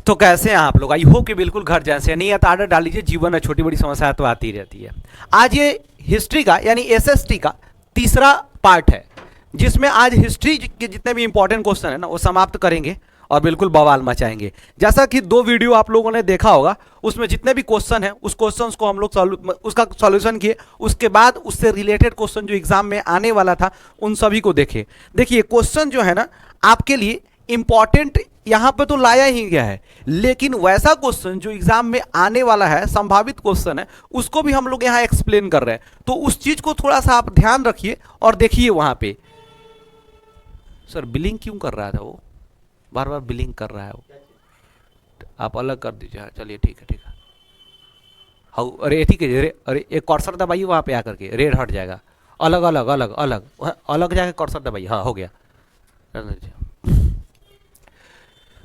तो कैसे हैं आप लोग? आई होप कि बिल्कुल घर जैसे। नहीं है तो आर्डर डाल लीजिए, जीवन है छोटी बड़ी समस्या तो आती रहती है। आज ये हिस्ट्री का यानी एसएसटी का तीसरा पार्ट है, जिसमें आज हिस्ट्री के जितने भी इंपॉर्टेंट क्वेश्चन है ना वो समाप्त करेंगे और बिल्कुल बवाल मचाएंगे। जैसा कि 2 वीडियो आप लोगों ने देखा होगा, उसमें जितने भी क्वेश्चन हैं उस क्वेश्चंस को हम लोग उसका सॉल्यूशन किए, उसके बाद उससे रिलेटेड क्वेश्चन जो एग्जाम में आने वाला था उन सभी को देखे। देखिए क्वेश्चन जो है ना आपके लिए इंपॉर्टेंट यहां पे तो लाया ही गया है, लेकिन वैसा क्वेश्चन जो एग्जाम में आने वाला है, संभावित क्वेश्चन है, उसको भी हम लोग यहां एक्सप्लेन कर रहे हैं। तो उस चीज को थोड़ा सा आप ध्यान रखिए और देखिए वहां पे। सर बिलिंग क्यों कर रहा था वो? बार बार बिलिंग कर रहा है वो। आप अलग कर दीजिए। हाँ चलिए ठीक है ठीक है। हाँ अरे ठीक है। अरे एक कर्सर दबाइए वहां पे आकर के, रेड हट जाएगा। अलग अलग अलग अलग अलग जाके कर्सर दबाइए। हाँ हो गया।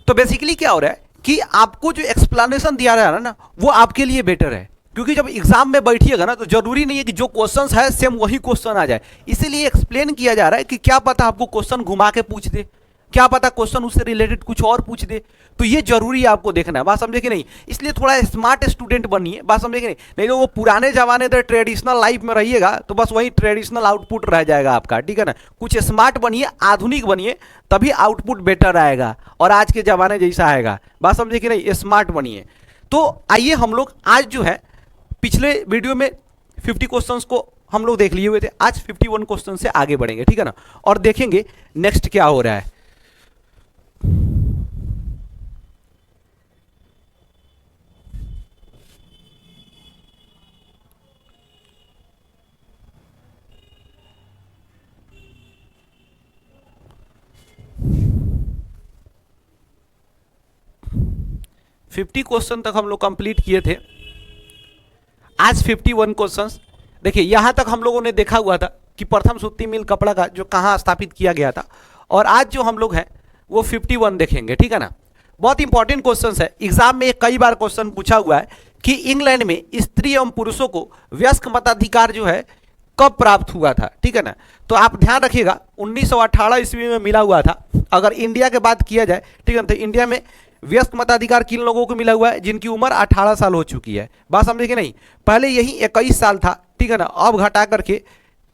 तो बेसिकली क्या हो रहा है कि आपको जो एक्सप्लेनेशन दिया जा रहा है ना वो आपके लिए बेटर है, क्योंकि जब एग्जाम में बैठिएगा ना तो जरूरी नहीं है कि जो क्वेश्चंस है सेम वही क्वेश्चन आ जाए। इसीलिए एक्सप्लेन किया जा रहा है कि क्या पता आपको क्वेश्चन घुमा के पूछ दे, क्या पता क्वेश्चन उससे रिलेटेड कुछ और पूछ दे। तो ये जरूरी है आपको देखना है, बात समझे कि नहीं? इसलिए थोड़ा स्मार्ट स्टूडेंट बनिए, बात समझे कि नहीं? नहीं तो वो पुराने जमाने तक ट्रेडिशनल लाइफ में रहिएगा तो बस वही ट्रेडिशनल आउटपुट रह जाएगा आपका, ठीक है ना? कुछ स्मार्ट बनिए, आधुनिक बनिए, तभी आउटपुट बेटर आएगा और आज के जमाने जैसा आएगा। बात समझे कि नहीं? स्मार्ट बनिए। तो आइए हम लोग आज जो है, पिछले वीडियो में 50 क्वेश्चंस को हम लोग देख लिए हुए थे, आज 51 क्वेश्चन से आगे बढ़ेंगे, ठीक है ना? और देखेंगे नेक्स्ट क्या हो रहा है। फिफ्टी क्वेश्चन तक हम लोग कंप्लीट किए थे, आज 51 क्वेश्चंस। देखिए यहां तक हम लोगों ने देखा हुआ था कि प्रथम सूती मिल कपड़ा का जो कहां स्थापित किया गया था, और आज जो हम लोग हैं वो 51 देखेंगे, ठीक है ना? बहुत इंपॉर्टेंट क्वेश्चन है, एग्जाम में कई बार क्वेश्चन पूछा हुआ है कि इंग्लैंड में स्त्री एवं पुरुषों को वयस्क मताधिकार जो है कब प्राप्त हुआ था, ठीक है ना? तो आप ध्यान रखिएगा 1918 ईस्वी में मिला हुआ था। अगर इंडिया की बात किया जाए, ठीक है ना, तो इंडिया में व्यस्क मताधिकार किन लोगों को मिला हुआ है? जिनकी उम्र 18 साल हो चुकी है। बात समझे कि नहीं? पहले यही 21 साल था, ठीक है ना? अब घटा करके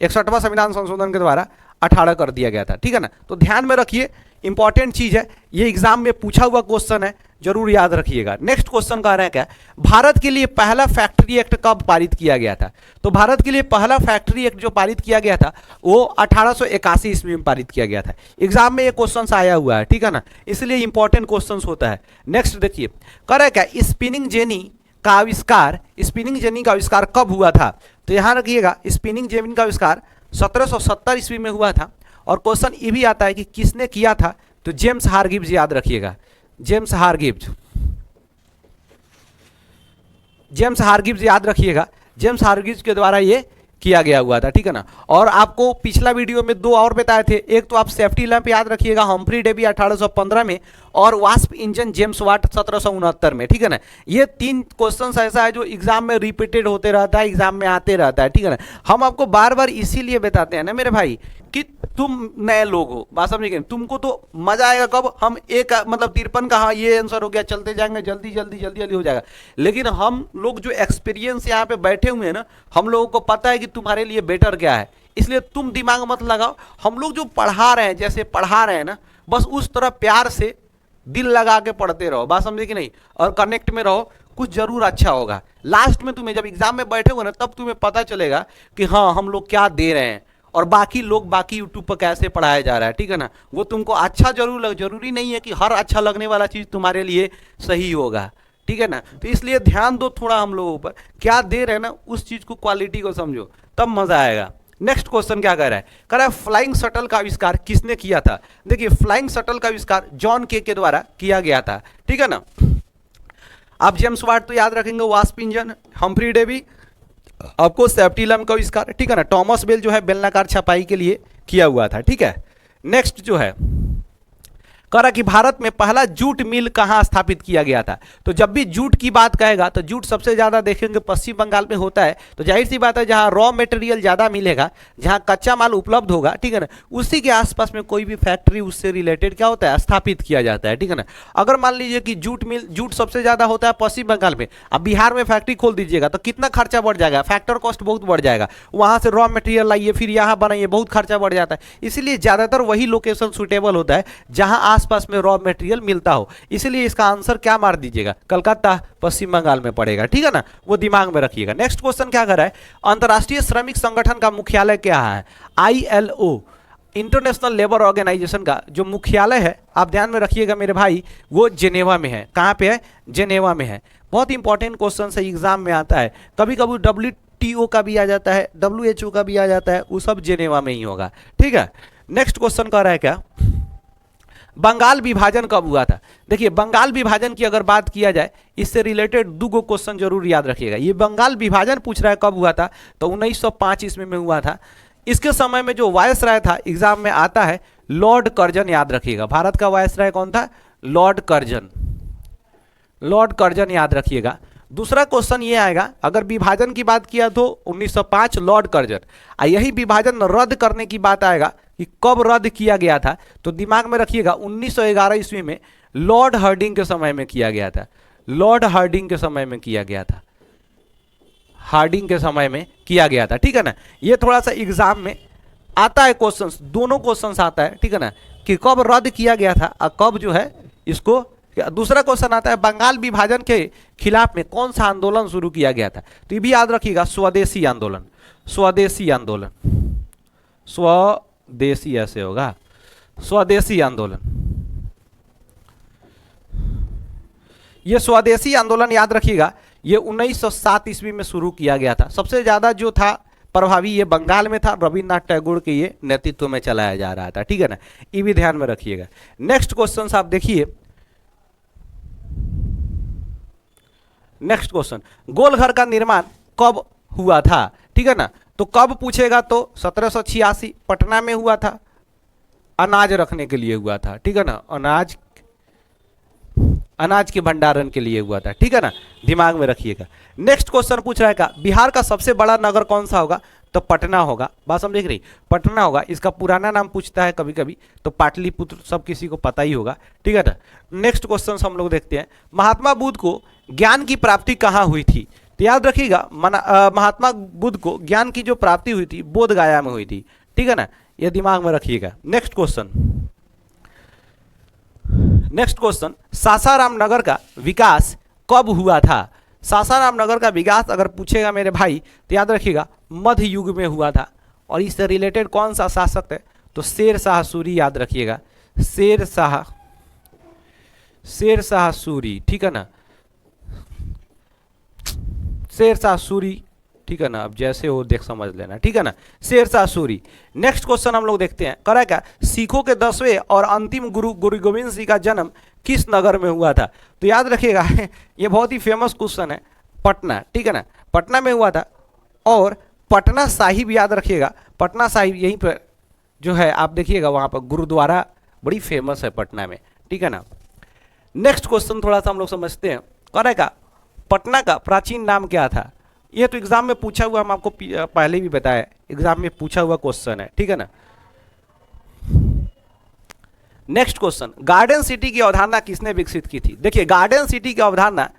61वां संविधान संशोधन के द्वारा 18 कर दिया गया था, ठीक है ना? तो ध्यान में रखिए, इंपॉर्टेंट चीज है, ये एग्जाम में पूछा हुआ क्वेश्चन है, जरूर याद रखिएगा। नेक्स्ट क्वेश्चन कह रहे हैं क्या, भारत के लिए पहला फैक्ट्री एक्ट कब पारित किया गया था? तो भारत के लिए पहला फैक्ट्री एक्ट जो पारित किया गया था वो 1881 ईस्वी में पारित किया गया था। एग्जाम में ये क्वेश्चन आया हुआ है, ठीक है ना? इसलिए इंपॉर्टेंट क्वेश्चन होता है। नेक्स्ट देखिए, कह रहे क्या, स्पिनिंग जेनी का आविष्कार, स्पिनिंग जेनी का आविष्कार कब हुआ था? तो यहां रखिएगा, स्पिनिंग जेनी का आविष्कार 1770 ईस्वी में हुआ था। और क्वेश्चन ये भी आता है कि किसने किया था? तो जेम्स हारगिव्स, याद रखिएगा, जेम्स हारगिव्स, जेम्स हारगिव्स याद रखिएगा, जेम्स हारगिव्स के द्वारा ये किया गया हुआ था, ठीक है ना? और आपको पिछला वीडियो में 2 और बताए थे, एक तो आप सेफ्टी लैंप याद रखिएगा, हम्फ्री डेवी 1815 में, और वास्प इंजन जेम्स वाट 1769 में, ठीक है ना? ये 3 क्वेश्चन ऐसा है जो एग्जाम में रिपीटेड होते रहता है, एग्जाम में आते रहता है, ठीक है ना? हम आपको बार बार इसीलिए बताते हैं ना मेरे भाई कि तुम नए लोग हो, बात समझिए, तुमको तो मजा आएगा कब हम एक मतलब 53 का हाँ ये आंसर हो गया, चलते जाएंगे, जल्दी जल्दी जल्दी जल्दी हो जाएगा। लेकिन हम लोग जो एक्सपीरियंस यहाँ पे बैठे हुए हैं ना, हम लोगों को पता है कि तुम्हारे लिए बेटर क्या है, इसलिए तुम दिमाग मत लगाओ। हम लोग जो पढ़ा रहे हैं, जैसे पढ़ा रहे हैं ना, बस उस तरह प्यार से दिल लगा के पढ़ते रहो, बात समझे कि नहीं? और कनेक्ट में रहो, कुछ जरूर अच्छा होगा। लास्ट में तुम्हें जब एग्जाम में बैठे हो ना, तब तुम्हें पता चलेगा कि हाँ हम लोग क्या दे रहे हैं और बाकी लोग बाकी यूट्यूब पर कैसे पढ़ाया जा रहा है, ठीक है ना? वो तुमको अच्छा जरूर लग, जरूरी नहीं है कि हर अच्छा लगने वाला चीज तुम्हारे लिए सही होगा, ठीक है ना? तो इसलिए ध्यान दो थोड़ा हम लोगों पर, क्या दे रहे हैं ना उस चीज को, क्वालिटी को समझो, तब मजा आएगा। नेक्स्ट क्वेश्चन क्या कह रहा है, कह रहा है फ्लाइंग शटल का आविष्कार किसने किया था? देखिए फ्लाइंग शटल का आविष्कार जॉन के द्वारा किया गया था, ठीक है ना? आप जेम्स वाट तो याद रखेंगे, वास्प इंजन, हम्फ्री डेवी, आपको सेफ्टी लैंप का आविष्कार, ठीक है ना? टॉमस बेल जो है बेलनाकार छपाई के लिए किया हुआ था, ठीक है? नेक्स्ट जो है, कह रहा कि भारत में पहला जूट मिल कहाँ स्थापित किया गया था। तो जब भी जूट की बात कहेगा तो जूट सबसे ज़्यादा देखेंगे पश्चिम बंगाल में होता है। तो जाहिर सी बात है जहाँ रॉ मटेरियल ज़्यादा मिलेगा, जहाँ कच्चा माल उपलब्ध होगा, ठीक है ना, उसी के आसपास में कोई भी फैक्ट्री उससे रिलेटेड क्या होता है, स्थापित किया जाता है, ठीक है ना। अगर मान लीजिए कि जूट सबसे ज़्यादा होता है पश्चिम बंगाल में, अब बिहार में फैक्ट्री खोल दीजिएगा तो कितना खर्चा बढ़ जाएगा, फैक्टर कॉस्ट बहुत बढ़ जाएगा, वहाँ से रॉ मटेरियल लाइए फिर यहाँ बनाइए, बहुत खर्चा बढ़ जाता है। इसलिए ज़्यादातर वही लोकेशन सुटेबल होता है जहाँ आसपास में रॉ मटेरियल मिलता हो। इसलिए इसका आंसर क्या मार दीजिएगा, कलकत्ता पश्चिम बंगाल में पड़ेगा, ठीक है ना, वो दिमाग में रखिएगा। नेक्स्ट क्वेश्चन क्या कर रहा है, अंतर्राष्ट्रीय श्रमिक संगठन का मुख्यालय क्या है। ILO इंटरनेशनल लेबर ऑर्गेनाइजेशन का जो मुख्यालय है, आप ध्यान में रखिएगा मेरे भाई, वो जेनेवा में है। कहाँ पे है, जेनेवा में है। बहुत इंपॉर्टेंट क्वेश्चन है, एग्जाम में आता है। कभी कभी WTO का भी आ जाता है, WHO का भी आ जाता है, वो सब जेनेवा में ही होगा, ठीक है। नेक्स्ट क्वेश्चन कह रहा है क्या, बंगाल विभाजन कब हुआ था। देखिए बंगाल विभाजन की अगर बात किया जाए, इससे रिलेटेड दो गो क्वेश्चन जरूर याद रखिएगा। ये बंगाल विभाजन पूछ रहा है कब हुआ था, तो 1905 ईस्वी में हुआ था। इसके समय में जो वायसराय था, एग्जाम में आता है लॉर्ड कर्जन, याद रखिएगा। भारत का वायसराय कौन था, लॉर्ड कर्जन, लॉर्ड कर्जन याद रखिएगा। दूसरा क्वेश्चन ये आएगा, अगर विभाजन की बात किया तो 1905 लॉर्ड कर्जन, यही विभाजन रद्द करने की बात आएगा कि कब रद्द किया गया था, तो दिमाग में रखिएगा 1911 ईस्वी में लॉर्ड हार्डिंग के समय में किया गया था। लॉर्ड हार्डिंग के समय में किया गया था, हार्डिंग के समय में किया गया था, ठीक है ना। ये थोड़ा सा एग्जाम में आता है क्वेश्चंस, दोनों क्वेश्चंस आता है, ठीक है ना, कि कब रद्द किया गया था और कब जो है इसको। दूसरा क्वेश्चन आता है बंगाल विभाजन के खिलाफ में कौन सा आंदोलन शुरू किया गया था, तो ये भी याद रखिएगा, स्वदेशी आंदोलन, स्वदेशी आंदोलन, स्वदेशी ऐसे होगा, स्वदेशी आंदोलन। ये स्वदेशी आंदोलन याद रखिएगा, ये 1907 ईस्वी में शुरू किया गया था। सबसे ज़्यादा जो था प्रभावी ये बंगाल में था, रविन्द्रनाथ टैगोर के ये नेतृत्व में चलाया जा रहा था, ठीक है ना, ये भी ध्यान में रखिएगा। नेक्स्ट क्वेश्चन आप देखिए, नेक्स्ट क्वेश्चन, गोलघर का निर्माण कब हुआ था, ठीक है ना, तो कब पूछेगा तो 1786 पटना में हुआ था, अनाज रखने के लिए हुआ था, ठीक है ना, अनाज के भंडारण के लिए हुआ था, ठीक है ना, दिमाग में रखिएगा। नेक्स्ट क्वेश्चन पूछ रहा है का बिहार का सबसे बड़ा नगर कौन सा होगा, तो पटना होगा। बात समझ रही, पटना होगा। इसका पुराना नाम पूछता है कभी कभी, तो पाटलिपुत्र सब किसी को पता ही होगा, ठीक है ना। नेक्स्ट क्वेश्चन हम लोग देखते हैं, महात्मा बुद्ध को ज्ञान की प्राप्ति कहाँ हुई थी, तो याद रखिएगा महात्मा बुद्ध को ज्ञान की जो प्राप्ति हुई थी बोध गया में हुई थी, ठीक है ना, ये दिमाग में रखिएगा। Next question, next question, Sasaram नगर का विकास कब हुआ था। सासाराम नगर का विकास अगर पूछेगा मेरे भाई तो याद रखिएगा मध्य युग में हुआ था। और इससे रिलेटेड कौन सा शासक है, तो शेर शाह सूरी, याद रखिएगा, शेर शाह सूरी, ठीक है ना, शेर शाह सूरी, ठीक है ना, अब जैसे हो देख समझ लेना, ठीक है ना, शेर शाह सूरी। नेक्स्ट क्वेश्चन हम लोग देखते हैं, करा क्या, सिखों के 10वें और अंतिम गुरु गोविंद सिंह का जन्म किस नगर में हुआ था, तो याद रखिएगा ये बहुत ही फेमस क्वेश्चन है, पटना, ठीक है ना, पटना में हुआ था। और पटना साहिब याद रखिएगा, पटना साहिब यहीं पर जो है आप देखिएगा, वहाँ पर गुरुद्वारा बड़ी फेमस है पटना में, ठीक है ना। नेक्स्ट क्वेश्चन थोड़ा सा हम लोग समझते हैं, करा क्या, पटना का प्राचीन नाम क्या था। ये तो एग्जाम में पूछा हुआ, हम आपको पहले भी बताया, एग्जाम में पूछा हुआ क्वेश्चन है, ठीक है ना। नेक्स्ट क्वेश्चन, गार्डन सिटी की अवधारणा किसने विकसित की थी। देखिए गार्डन सिटी की अवधारणा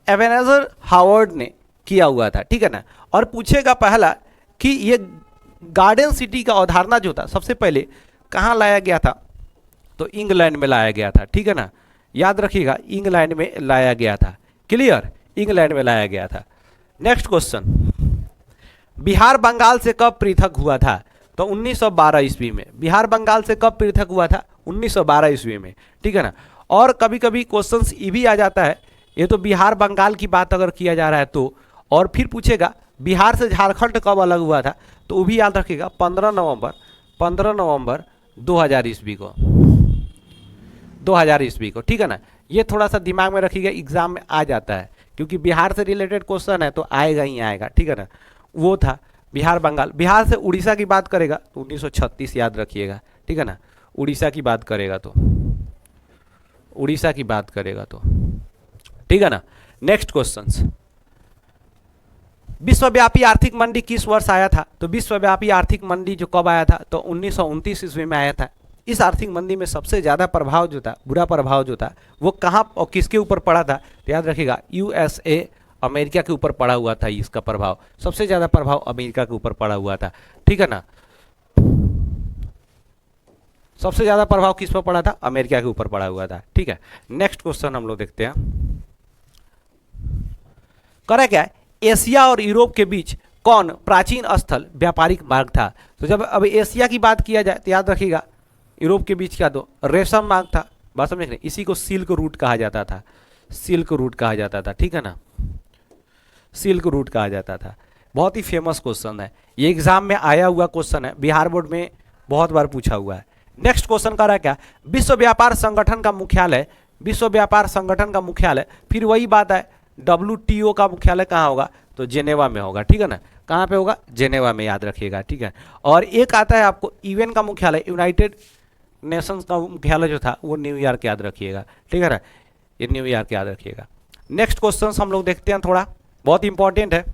एबेनेजर हावर्ड ने किया हुआ था, ठीक है ना। और पूछेगा पहला कि ये गार्डन सिटी का अवधारणा जो था सबसे पहले कहाँ लाया गया था, तो इंग्लैंड में लाया गया था, ठीक है ना, याद रखिएगा इंग्लैंड में लाया गया था, क्लियर, इंग्लैंड में लाया गया था। नेक्स्ट क्वेश्चन, बिहार बंगाल से कब पृथक हुआ था, तो 1912 ईस्वी में। बिहार बंगाल से कब पृथक हुआ था, 1912 ईस्वी में, ठीक है ना। और कभी कभी क्वेश्चंस ये भी आ जाता है, ये तो बिहार बंगाल की बात अगर किया जा रहा है तो, और फिर पूछेगा बिहार से झारखंड कब अलग हुआ था, तो वो भी याद रखिएगा 15 नवंबर 2000 ईस्वी को, 2000 ईस्वी को, ठीक है ना। ये थोड़ा सा दिमाग में रखिएगा, एग्जाम में आ जाता है, क्योंकि बिहार से रिलेटेड क्वेश्चन है तो आएगा ही आएगा, ठीक है ना। वो था बिहार बंगाल। बिहार से उड़ीसा की बात करेगा तो 1936 याद रखिएगा, ठीक है ना, उड़ीसा की बात करेगा तो उड़ीसा की बात करेगा तो, ठीक है ना। नेक्स्ट क्वेश्चंस, विश्वव्यापी आर्थिक मंदी किस वर्ष आया था? तो विश्वव्यापी आर्थिक मंदी जो कब आया था? तो 1929 ईस्वी में आया था। इस आर्थिक मंदी में सबसे ज़्यादा प्रभाव जो था, बुरा प्रभाव जो था, वो कहाँ और किसके ऊपर पड़ा था? तो याद रखिएगा, यूएसए, अमेरिका के ऊपर पड़ा हुआ था। इसका प्रभाव, सबसे ज़्यादा प्रभाव अमेरिका के ऊपर पड़ा हुआ था, ठीक है ना। सबसे ज़्यादा प्रभाव किस पर पड़ा था? अमेरिका के ऊपर पड़ा हुआ था, ठीक है। नेक्स्ट क्वेश्चन हम लोग देखते हैं, करा क्या है, एशिया और यूरोप के बीच कौन प्राचीन स्थल व्यापारिक मार्ग था? तो जब अब एशिया की बात किया जाए तो याद रखिएगा, यूरोप के बीच क्या दो रेशम मार्ग था, बात समझ रहे, इसी को सिल्क रूट कहा जाता था, सिल्क रूट कहा जाता था, ठीक है ना, सिल्क रूट कहा जाता था। बहुत ही फेमस क्वेश्चन है, ये एग्जाम में आया हुआ क्वेश्चन है, बिहार बोर्ड में बहुत बार पूछा हुआ है। नेक्स्ट क्वेश्चन का रहा क्या, विश्व व्यापार संगठन का मुख्यालय, विश्व व्यापार संगठन का मुख्यालय, फिर वही बात है, WTO का मुख्यालय कहाँ होगा? तो जेनेवा में होगा, ठीक है ना। कहाँ पे होगा? जेनेवा में, याद रखिएगा, ठीक है। और एक आता है आपको यूएन का मुख्यालय, यूनाइटेड नेशंस का मुख्यालय जो था वो न्यूयॉर्क, याद रखिएगा, ठीक है ना, ये न्यूयॉर्क याद रखिएगा। नेक्स्ट क्वेश्चन हम लोग देखते हैं, थोड़ा बहुत इंपॉर्टेंट है,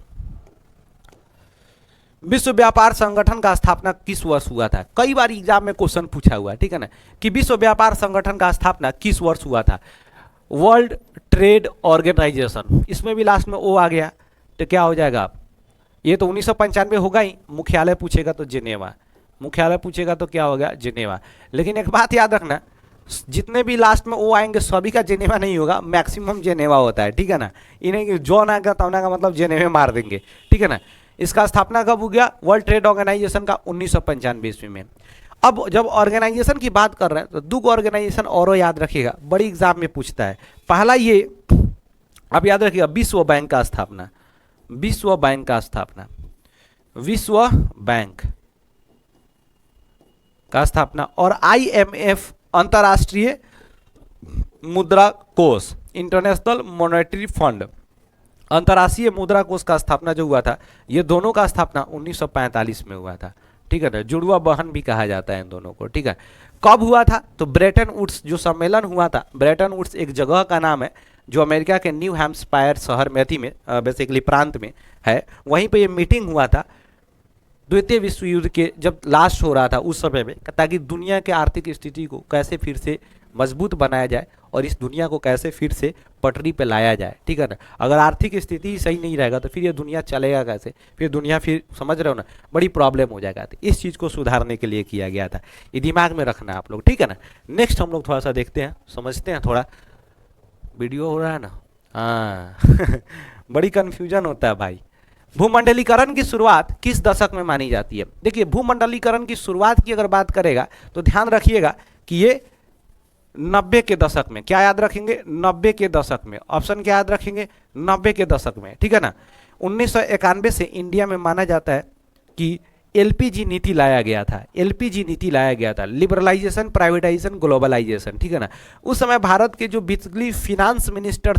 विश्व व्यापार संगठन का स्थापना किस वर्ष हुआ था? कई बार एग्जाम में क्वेश्चन पूछा हुआ है, ठीक है ना, कि विश्व व्यापार संगठन का स्थापना किस वर्ष हुआ था? वर्ल्ड ट्रेड ऑर्गेनाइजेशन, इसमें भी लास्ट में ओ आ गया तो क्या हो जाएगा आप, ये तो 1995 होगा ही। मुख्यालय पूछेगा तो जिनेवा, मुख्यालय पूछेगा तो क्या होगा? जिनेवा। लेकिन एक बात याद रखना, जितने भी लास्ट में ओ आएंगे सभी का जिनेवा नहीं होगा, मैक्सिमम जिनेवा होता है, ठीक है ना। इन्हें जॉन आएगा तब का मतलब जिनेवा मार देंगे, ठीक है ना। इसका स्थापना कब हो गया? वर्ल्ड ट्रेड ऑर्गेनाइजेशन का 1995 ईस्वी में। अब जब ऑर्गेनाइजेशन की बात कर रहे हैं तो दो ऑर्गेनाइजेशन और याद रखिएगा, बड़ी एग्जाम में पूछता है। पहला ये, अब याद रखिएगा, विश्व बैंक का स्थापना, विश्व बैंक का स्थापना, विश्व बैंक का स्थापना, और IMF, अंतर्राष्ट्रीय मुद्रा कोष, इंटरनेशनल मॉनेटरी फंड, अंतर्राष्ट्रीय मुद्रा कोष का स्थापना जो हुआ था, ये दोनों का स्थापना 1945 में हुआ था, ठीक है ना। जुड़वा बहन भी कहा जाता है इन दोनों को, ठीक है। कब हुआ था? तो ब्रेटन वुड्स जो सम्मेलन हुआ था, ब्रेटन वुड्स एक जगह का नाम है जो अमेरिका के न्यू हैम्पशायर शहर में बेसिकली प्रांत में है, वहीं पे ये मीटिंग हुआ था द्वितीय विश्व युद्ध के जब लास्ट हो रहा था उस समय में, ताकि दुनिया के आर्थिक स्थिति को कैसे फिर से मजबूत बनाया जाए और इस दुनिया को कैसे फिर से पटरी पे लाया जाए, ठीक है ना। अगर आर्थिक स्थिति ही सही नहीं रहेगा तो फिर ये दुनिया चलेगा कैसे, फिर दुनिया, फिर समझ रहे हो ना, बड़ी प्रॉब्लम हो जाएगा। तो इस चीज़ को सुधारने के लिए किया गया था, ये दिमाग में रखना आप लोग, ठीक है ना। नेक्स्ट हम लोग थोड़ा सा देखते हैं, समझते हैं, थोड़ा वीडियो हो रहा है ना, हाँ बड़ी कन्फ्यूजन होता है भाई। भूमंडलीकरण की शुरुआत किस दशक में मानी जाती है? देखिए, भूमंडलीकरण की शुरुआत की अगर बात करेगा तो ध्यान रखिएगा कि ये 90 के दशक में, क्या याद रखेंगे? 90 के दशक में, ऑप्शन क्या याद रखेंगे? 90 के दशक में, ठीक है ना। 1991 से इंडिया में माना जाता है कि LPG नीति लाया गया था, LPG नीति लाया गया था, लिबरलाइजेशन, प्राइवेटाइजेशन, ग्लोबलाइजेशन, ठीक है ना। उस समय भारत के जो बेसिकली फिनांस मिनिस्टर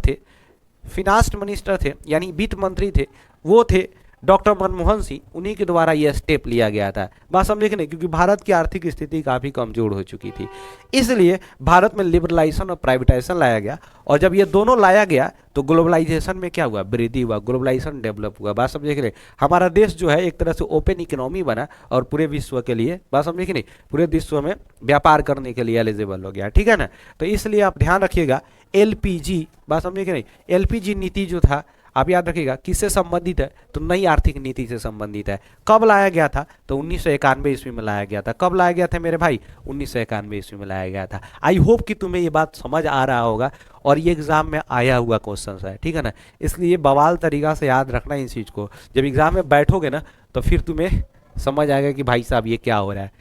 थे, यानी वित्त मंत्री थे, वो थे डॉक्टर मनमोहन सिंह, उन्हीं के द्वारा यह स्टेप लिया गया था। बात समझे कि नहीं, क्योंकि भारत की आर्थिक स्थिति काफ़ी कमजोर हो चुकी थी, इसलिए भारत में लिबरलाइजेशन और प्राइवेटाइजेशन लाया गया। और जब ये दोनों लाया गया तो ग्लोबलाइजेशन में क्या हुआ? वृद्धि हुआ, ग्लोबलाइजेशन डेवलप हुआ। बात समझे कि नहीं, हमारा देश जो है एक तरह से ओपन इकोनॉमी बना और पूरे विश्व के लिए, बात समझे कि नहीं, पूरे विश्व में व्यापार करने के लिए एलिजिबल हो गया, ठीक है ना। तो इसलिए आप ध्यान रखिएगा, LPG, बात समझे कि नहीं, LPG नीति जो था, आप याद रखिएगा किससे संबंधित है? तो नई आर्थिक नीति से संबंधित है। कब लाया गया था? तो 1991 ईस्वी में लाया गया था। कब लाया गया था मेरे भाई? 1991 ईस्वी में लाया गया था। आई होप कि तुम्हें ये बात समझ आ रहा होगा और ये एग्जाम में आया हुआ क्वेश्चन है, ठीक है ना। इसलिए बवाल तरीका से याद रखना इन चीज़ को, जब एग्जाम में बैठोगे ना तो फिर तुम्हें समझ आएगा कि भाई साहब ये क्या हो रहा है।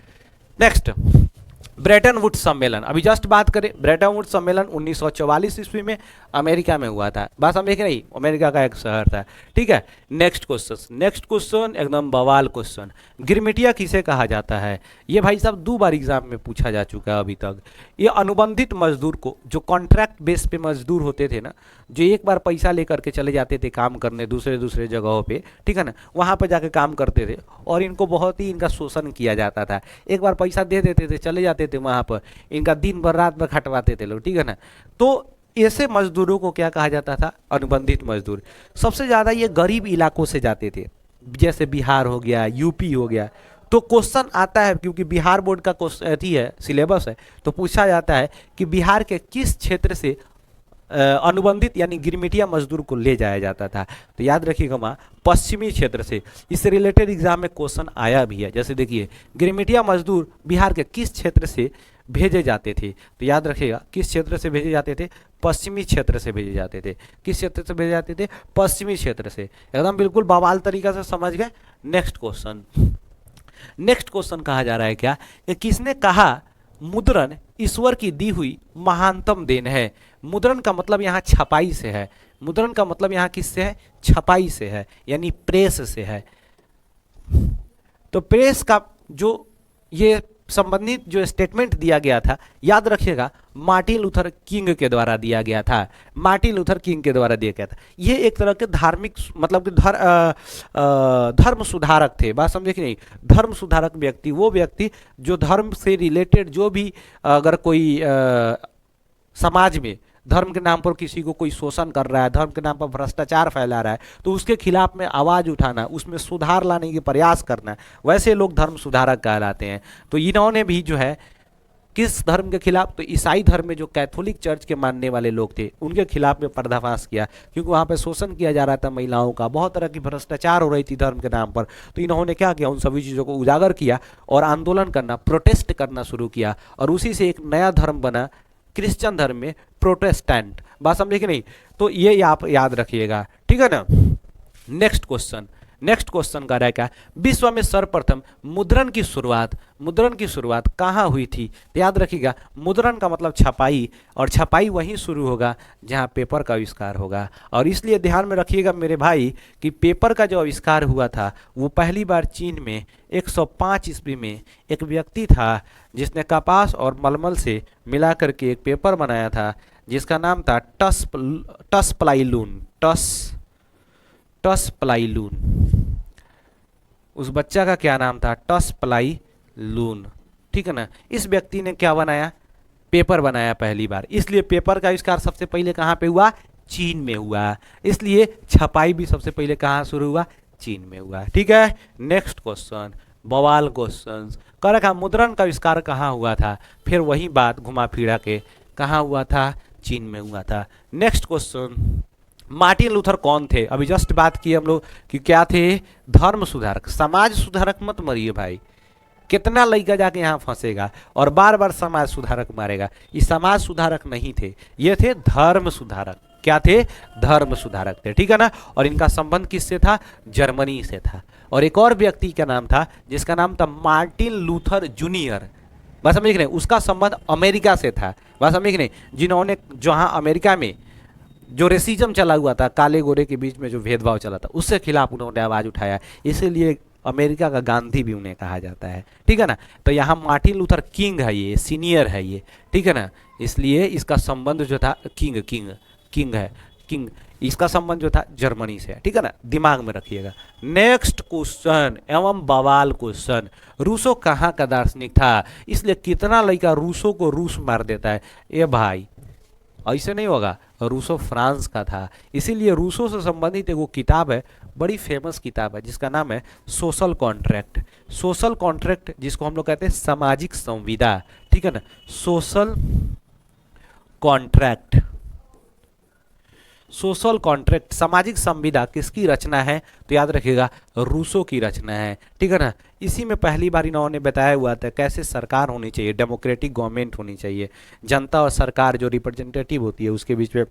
नेक्स्ट, ब्रेटन वुड्स सम्मेलन, अभी जस्ट बात करें, ब्रेटन वुड्स सम्मेलन 1944 ईस्वी में अमेरिका में हुआ था। बात समझे कि नहीं, अमेरिका का एक शहर था, ठीक है। नेक्स्ट क्वेश्चन एकदम बवाल क्वेश्चन, गिरमिटिया किसे कहा जाता है? ये भाई साहब 2 बार एग्जाम में पूछा जा चुका है अभी तक। ये अनुबंधित मजदूर को, जो कॉन्ट्रैक्ट बेस पे मजदूर होते थे ना, जो एक बार पैसा लेकर के चले जाते थे काम करने दूसरे जगहों पे, ठीक है ना, वहाँ पर जाके काम करते थे और इनको बहुत ही इनका शोषण किया जाता था। एक बार पैसा दे देते थे, चले जाते जाते थे वहाँ पर, इनका दिन भर रात भर खटवाते थे लोग, ठीक है ना। तो ऐसे मजदूरों को क्या कहा जाता था, अनुबंधित मजदूर। सबसे ज़्यादा ये गरीब इलाकों से जाते थे, जैसे बिहार हो गया, यूपी हो गया। तो क्वेश्चन आता है, क्योंकि बिहार बोर्ड का क्वेश्चन है, सिलेबस है, तो पूछा जाता है कि बिहार के किस क्षेत्र से अनुबंधित यानी गिरमिटिया मजदूर को ले जाया जाता था। तो याद रखिएगा वहाँ पश्चिमी क्षेत्र से। इससे रिलेटेड एग्जाम में क्वेश्चन आया भी है। जैसे देखिए, गिरमिटिया मजदूर बिहार के किस क्षेत्र से भेजे जाते थे, तो याद रखिएगा किस क्षेत्र से भेजे जाते थे, पश्चिमी क्षेत्र से भेजे जाते थे। किस क्षेत्र से भेजे जाते थे, पश्चिमी क्षेत्र से। एकदम बिल्कुल बवाल तरीका से समझ गए। नेक्स्ट क्वेश्चन, नेक्स्ट क्वेश्चन कहा जा रहा है क्या, कि किसने कहा मुद्रण ईश्वर की दी हुई महानतम देन है। मुद्रण का मतलब यहाँ छपाई से है, मुद्रण का मतलब यहाँ किससे है, छपाई से है, यानी प्रेस से है। तो प्रेस का जो ये संबंधित जो स्टेटमेंट दिया गया था, याद रखिएगा मार्टिन लूथर किंग के द्वारा दिया गया था, मार्टिन लूथर किंग के द्वारा दिया गया था। ये एक तरह के धार्मिक मतलब कि धर्म सुधारक थे, बात समझे कि नहीं। धर्म सुधारक व्यक्ति, वो व्यक्ति जो धर्म से रिलेटेड जो भी अगर कोई समाज में धर्म के नाम पर किसी को कोई शोषण कर रहा है, धर्म के नाम पर भ्रष्टाचार फैला रहा है, तो उसके खिलाफ में आवाज़ उठाना, उसमें सुधार लाने की प्रयास करना, वैसे लोग धर्म सुधारक कहलाते हैं। तो इन्होंने भी जो है किस धर्म के खिलाफ, तो ईसाई धर्म में जो कैथोलिक चर्च के मानने वाले लोग थे उनके खिलाफ में पर्दाफाश किया, क्योंकि वहाँ पे शोषण किया जा रहा था महिलाओं का, बहुत तरह की भ्रष्टाचार हो रही थी धर्म के नाम पर। तो इन्होंने क्या किया, उन सभी चीज़ों को उजागर किया और आंदोलन करना, प्रोटेस्ट करना शुरू किया, और उसी से एक नया धर्म बना क्रिश्चियन धर्म में प्रोटेस्टेंट। बात समझे कि नहीं। तो ये आप याद रखिएगा, ठीक है ना। नेक्स्ट क्वेश्चन, नेक्स्ट क्वेश्चन का रहा क्या, विश्व में सर्वप्रथम मुद्रण की शुरुआत कहाँ हुई थी। तो याद रखिएगा मुद्रण का मतलब छपाई, और छपाई वहीं शुरू होगा जहाँ पेपर का आविष्कार होगा। और इसलिए ध्यान में रखिएगा मेरे भाई कि पेपर का जो आविष्कार हुआ था वो पहली बार चीन में 105 ईस्वी में एक व्यक्ति था जिसने कपास और मलमल से मिला करके एक पेपर बनाया था, जिसका नाम था टस प्लाईलून। उस बच्चा का क्या नाम था, टस प्लाईलून, ठीक है ना। इस व्यक्ति ने क्या बनाया, पेपर बनाया पहली बार। इसलिए पेपर का आविष्कार सबसे पहले कहाँ पे हुआ, चीन में हुआ। इसलिए छपाई भी सबसे पहले कहाँ शुरू हुआ, चीन में हुआ, ठीक है। नेक्स्ट क्वेश्चन, बवाल क्वेश्चन कर रखा, मुद्रण का आविष्कार कहाँ हुआ था, फिर वही बात घुमा फिरा के कहाँ हुआ था, चीन में हुआ था। नेक्स्ट क्वेश्चन, मार्टिन लूथर कौन थे। अभी जस्ट बात की हम लोग कि क्या थे, धर्म सुधारक, समाज सुधारक मत मरिए भाई, कितना लड़का जाके यहाँ फंसेगा और बार बार समाज सुधारक मारेगा। ये समाज सुधारक नहीं थे, ये थे धर्म सुधारक। क्या थे, धर्म सुधारक थे, ठीक है ना। और इनका संबंध किससे था, जर्मनी से था। और एक और व्यक्ति का नाम था जिसका नाम था मार्टिन लूथर जूनियर, बात समझे कि नहीं, उसका संबंध अमेरिका से था। बात समझे कि नहीं, जिन्होंने जहाँ अमेरिका में जो रेसिज्म चला हुआ था, काले गोरे के बीच में जो भेदभाव चला था, उससे खिलाफ उन्होंने आवाज़ उठाया, इसीलिए अमेरिका का गांधी भी उन्हें कहा जाता है, ठीक है ना। तो यहाँ मार्टिन लूथर किंग है, ये सीनियर है ये, ठीक है ना। इसलिए इसका संबंध जो था किंग, इसका संबंध जो था जर्मनी से है, ठीक है ना, दिमाग में रखिएगा। नेक्स्ट क्वेश्चन एवं बवाल क्वेश्चन, रूसो कहाँ का दार्शनिक था। इसलिए कितना लड़का रूसो को रूस मार देता है, ये भाई ऐसे नहीं होगा, रूसो फ्रांस का था। इसीलिए रूसो से संबंधित एक वो किताब है, बड़ी फेमस किताब है, जिसका नाम है सोशल कॉन्ट्रैक्ट। सोशल कॉन्ट्रैक्ट जिसको हम लोग कहते हैं सामाजिक संविदा, ठीक है ना, सोशल कॉन्ट्रैक्ट। सोशल कॉन्ट्रैक्ट सामाजिक संविदा किसकी रचना है, तो याद रखिएगा रूसो की रचना है, ठीक है ना। इसी में पहली बार इन्होंने बताया हुआ था कैसे सरकार होनी चाहिए, डेमोक्रेटिक गवर्नमेंट होनी चाहिए, जनता और सरकार जो रिप्रेजेंटेटिव होती है उसके बीच में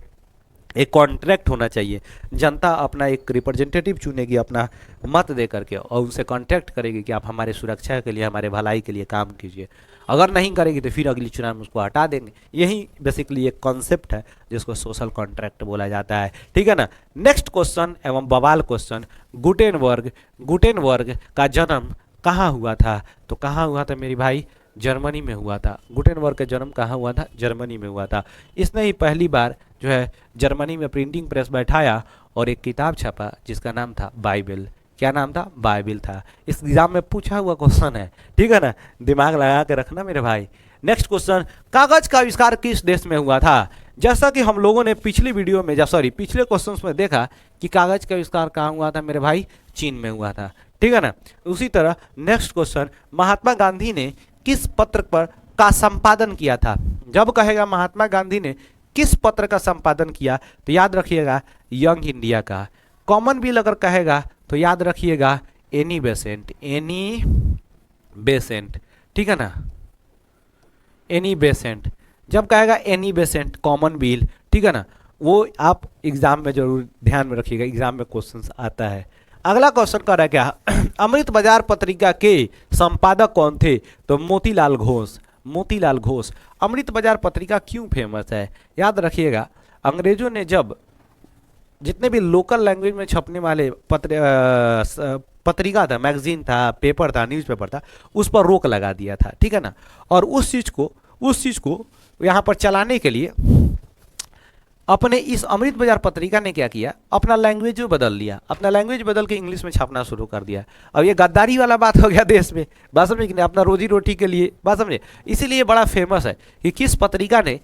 एक कॉन्ट्रैक्ट होना चाहिए। जनता अपना एक रिप्रेजेंटेटिव चुनेगी अपना मत दे करके, और उनसे कॉन्ट्रैक्ट करेगी कि आप हमारे सुरक्षा के लिए, हमारे भलाई के लिए काम कीजिए। अगर नहीं करेगी तो फिर अगली चुनाव में उसको हटा देंगे। यही बेसिकली एक कॉन्सेप्ट है जिसको सोशल कॉन्ट्रैक्ट बोला जाता है, ठीक है ना। नेक्स्ट क्वेश्चन एवं बवाल क्वेश्चन, गुटेनबर्ग का जन्म कहाँ हुआ था। तो कहाँ हुआ था मेरी भाई, जर्मनी में हुआ था। गुटेनबर्ग का जन्म कहाँ हुआ था, जर्मनी में हुआ था। इसने ही पहली बार जो है जर्मनी में प्रिंटिंग प्रेस बैठाया और एक किताब छपा जिसका नाम था बाइबल। क्या नाम था, बाइबल था। इस एग्जाम में पूछा हुआ क्वेश्चन है, ठीक है ना, दिमाग लगा के रखना मेरे भाई। नेक्स्ट क्वेश्चन, कागज का आविष्कार किस देश में हुआ था? जैसा कि हम लोगों ने पिछली वीडियो में पिछले क्वेश्चंस में देखा कि कागज का आविष्कार कहाँ हुआ था मेरे भाई? चीन में हुआ था, ठीक है ना। उसी तरह नेक्स्ट क्वेश्चन, महात्मा गांधी ने किस पत्र पर का संपादन किया था? जब कहेगा महात्मा गांधी ने किस पत्र का संपादन किया तो याद रखिएगा यंग इंडिया का। कॉमनवेल्थ अगर कहेगा तो याद रखिएगा एनी बेसेंट, एनी बेसेंट, ठीक है ना, एनी बेसेंट। जब कहेगा एनी बेसेंट कॉमनवेल्थ, ठीक है ना, वो आप एग्जाम में जरूर ध्यान में रखिएगा, एग्जाम में क्वेश्चन आता है। अगला क्वेश्चन कर रहा है क्या, अमृत बाजार पत्रिका के संपादक कौन थे? तो मोतीलाल घोष, मोतीलाल घोष। अमृत बाजार पत्रिका क्यों फेमस है? याद रखिएगा अंग्रेजों ने जब जितने भी लोकल लैंग्वेज में छपने वाले पत्रिका था, मैगजीन था, पेपर था, न्यूज़पेपर था, उस पर रोक लगा दिया था, ठीक है ना। और उस चीज़ को यहाँ पर चलाने के लिए अपने इस अमृत बाजार पत्रिका ने क्या किया, अपना लैंग्वेज बदल लिया, अपना लैंग्वेज बदल के इंग्लिश में छापना शुरू कर दिया। अब ये गद्दारी वाला बात हो गया देश में, बात समझे कि नहीं, अपना रोजी रोटी के लिए, बात समझे। इसीलिए बड़ा फेमस है कि किस पत्रिका ने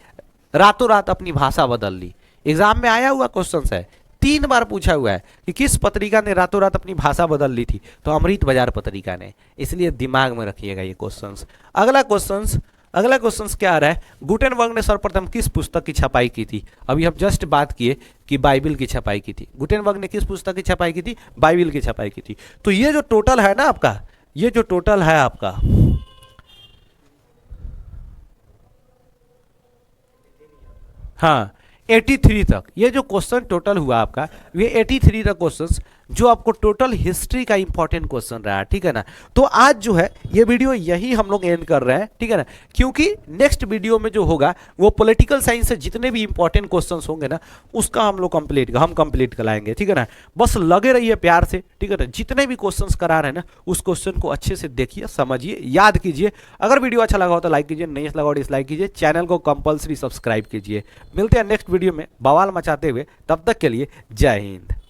रातों रात अपनी भाषा बदल ली। एग्जाम में आया हुआ क्वेश्चन है, 3 बार पूछा हुआ है कि किस पत्रिका ने रातों रात अपनी भाषा बदल ली थी, तो अमृत बाजार पत्रिका ने। इसलिए दिमाग में रखिएगा ये क्वेश्चंस। अगला क्वेश्चंस क्या आ रहा है, गुटेनबर्ग ने सर्वप्रथम किस पुस्तक की छपाई की थी? अभी हम जस्ट बात किए कि बाइबिल की छपाई की थी। गुटेनबर्ग ने किस पुस्तक की छपाई की थी? बाइबिल की छपाई की थी। तो ये जो टोटल है ना आपका, ये जो टोटल है आपका, हाँ 83 तक, ये जो क्वेश्चन टोटल हुआ आपका, ये 83 तक क्वेश्चंस जो आपको टोटल हिस्ट्री का इंपॉर्टेंट क्वेश्चन रहा, ठीक है ना। तो आज जो है ये वीडियो यही हम लोग एंड कर रहे हैं, ठीक है ना, क्योंकि नेक्स्ट वीडियो में जो होगा वो पॉलिटिकल साइंस से जितने भी इंपॉर्टेंट क्वेश्चंस होंगे ना, उसका हम लोग कंप्लीट कराएंगे, ठीक है ना। बस लगे रहिए प्यार से, ठीक है ना। जितने भी क्वेश्चंस करा रहे हैं ना, उस क्वेश्चन को अच्छे से देखिए, समझिए, याद कीजिए। अगर वीडियो अच्छा लगा हो तो लाइक कीजिए, नहीं अच्छा लगा हो डिसलाइक कीजिए, चैनल को कंपल्सरी सब्सक्राइब कीजिए। मिलते हैं नेक्स्ट वीडियो में बवाल मचाते हुए, तब तक के लिए जय हिंद।